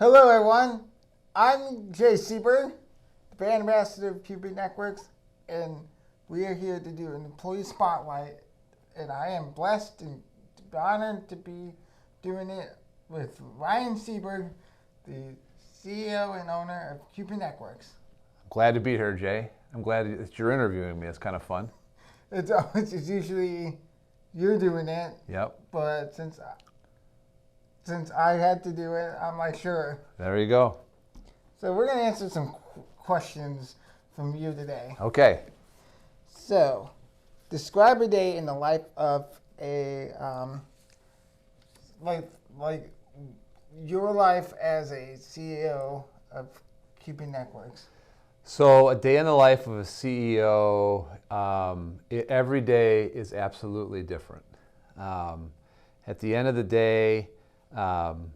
Hello, everyone. I'm Jay Seaburg, the brand ambassador of Puberty Networks, and we are here to do an employee spotlight. And I am blessed and honored to be doing it with Ryan Seaburg, the CEO and owner of Puberty Networks. Glad to be here, Jay. I'm glad that you're interviewing me. It's kind of fun. It's usually you're doing it. Yep. But since I had to do it, I'm like, sure. There you go. So we're going to answer some questions from you today. Okay. So, describe a day in the life of a, like your life as a CEO of Keeping Networks. So a day in the life of a CEO, every day is absolutely different. At the end of the day, I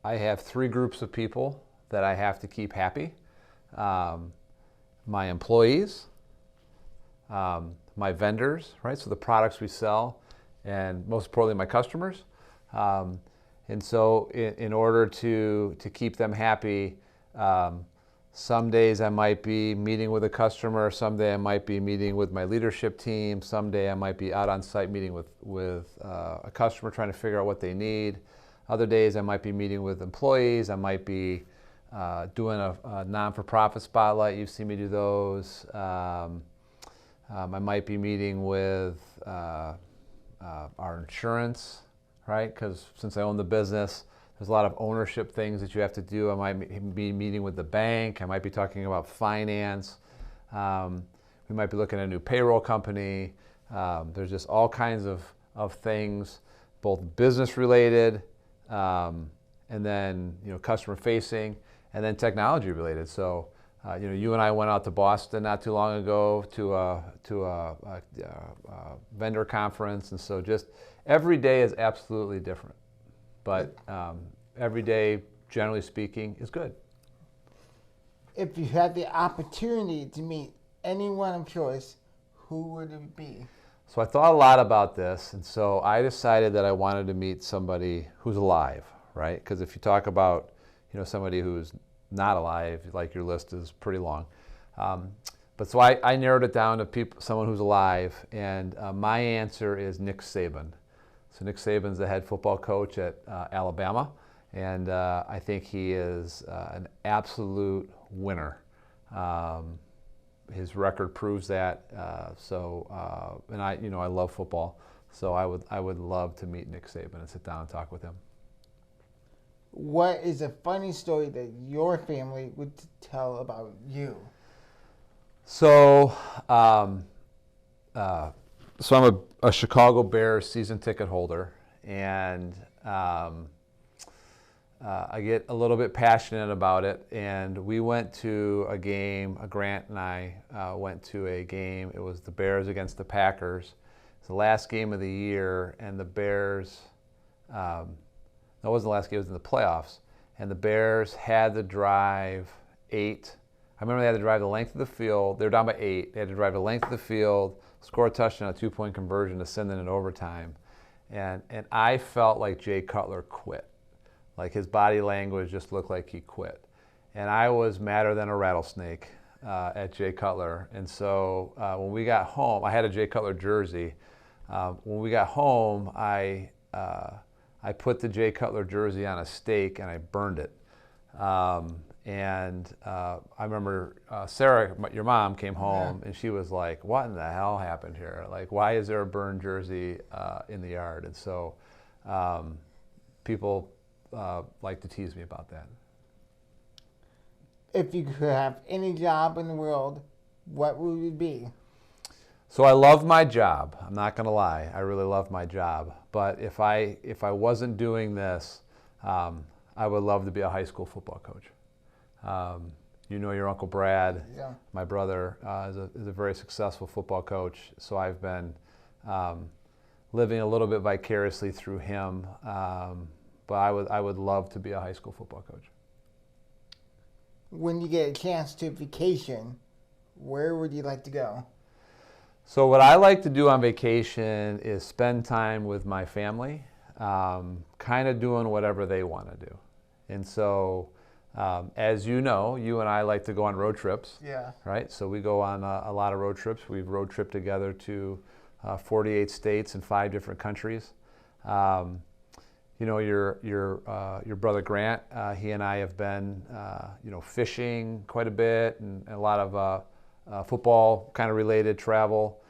have three groups of people that I have to keep happy. My employees, my vendors, right? So the products we sell, and most importantly, my customers. And so in order to keep them happy, some days I might be meeting with a customer, someday I might be meeting with my leadership team, someday I might be out on site meeting with a customer trying to figure out what they need. Other days I might be meeting with employees, I might be doing a non-for-profit spotlight, you've seen me do those. I might be meeting with our insurance, right? Because since I own the business, there's a lot of ownership things that you have to do. I might be meeting with the bank. I might be talking about finance. We might be looking at a new payroll company. There's just all kinds of things, both business related, and then customer facing, and then technology related. So you and I went out to Boston not too long ago to a vendor conference, and so just every day is absolutely different. But every day, generally speaking, is good. If you had the opportunity to meet anyone of choice, who would it be? So I thought a lot about this, and so I decided that I wanted to meet somebody who's alive, right? Because if you talk about somebody who's not alive, like your list is pretty long. But so I narrowed it down to someone who's alive, and my answer is Nick Saban. So Nick Saban's the head football coach at Alabama, and I think he is an absolute winner. His record proves that. And I love football, so I would love to meet Nick Saban and sit down and talk with him. What is a funny story that your family would tell about you? So I'm a Chicago Bears season ticket holder, and I get a little bit passionate about it. And we went to a game, Grant and I went to a game. It was the Bears against the Packers. It's the last game of the year, and the Bears, no, it wasn't the last game, it was in the playoffs. And the Bears had to drive 8. I remember they had to drive the length of the field. They were down by 8. They had to drive the length of the field, score a touchdown, a 2-point conversion to send it in overtime. And I felt like Jay Cutler quit. Like his body language just looked like he quit. And I was madder than a rattlesnake at Jay Cutler. And so when we got home, I had a Jay Cutler jersey. When we got home, I put the Jay Cutler jersey on a stake and I burned it. And I remember Sarah, your mom, came home and she was like, "What in the hell happened here? Like, why is there a burned jersey in the yard?" And so people like to tease me about that. If you could have any job in the world, what would it be? So I love my job. I'm not going to lie. I really love my job. But if I wasn't doing this, I would love to be a high school football coach. Your Uncle Brad, yeah. My brother, is a very successful football coach. So I've been living a little bit vicariously through him. But I would love to be a high school football coach. When you get a chance to vacation, where would you like to go? So what I like to do on vacation is spend time with my family, kind of doing whatever they want to do. And so, as you know, you and I like to go on road trips. Yeah. Right? So we go on a lot of road trips. We've road tripped together to 48 states and 5 different countries. You know, your brother Grant, he and I have been, you know, fishing quite a bit and a lot of football kind of related travel.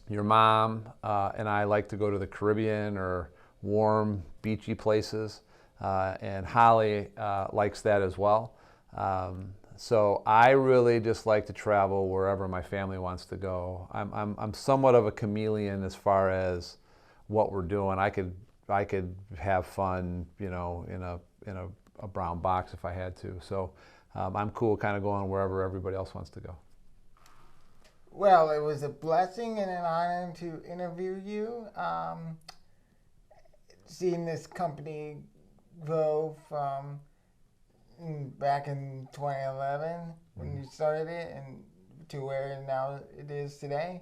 Your mom and I like to go to the Caribbean or warm, beachy places, and Holly likes that as well. So I really just like to travel wherever my family wants to go. I'm somewhat of a chameleon as far as what we're doing. I could have fun, you know, in a brown box if I had to. So I'm cool kind of going wherever everybody else wants to go. Well, it was a blessing and an honor to interview you. Seeing this company grow from back in 2011 when you started it and to where now it is today.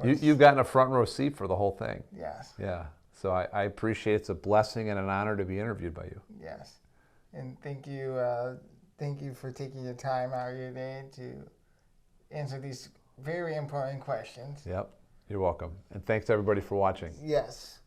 You've gotten a front row seat for the whole thing. Yes. Yeah. So I appreciate it's a blessing and an honor to be interviewed by you. Yes. And thank you for taking your time out of your day to answer these very important questions. Yep. You're welcome. And thanks everybody for watching. Yes.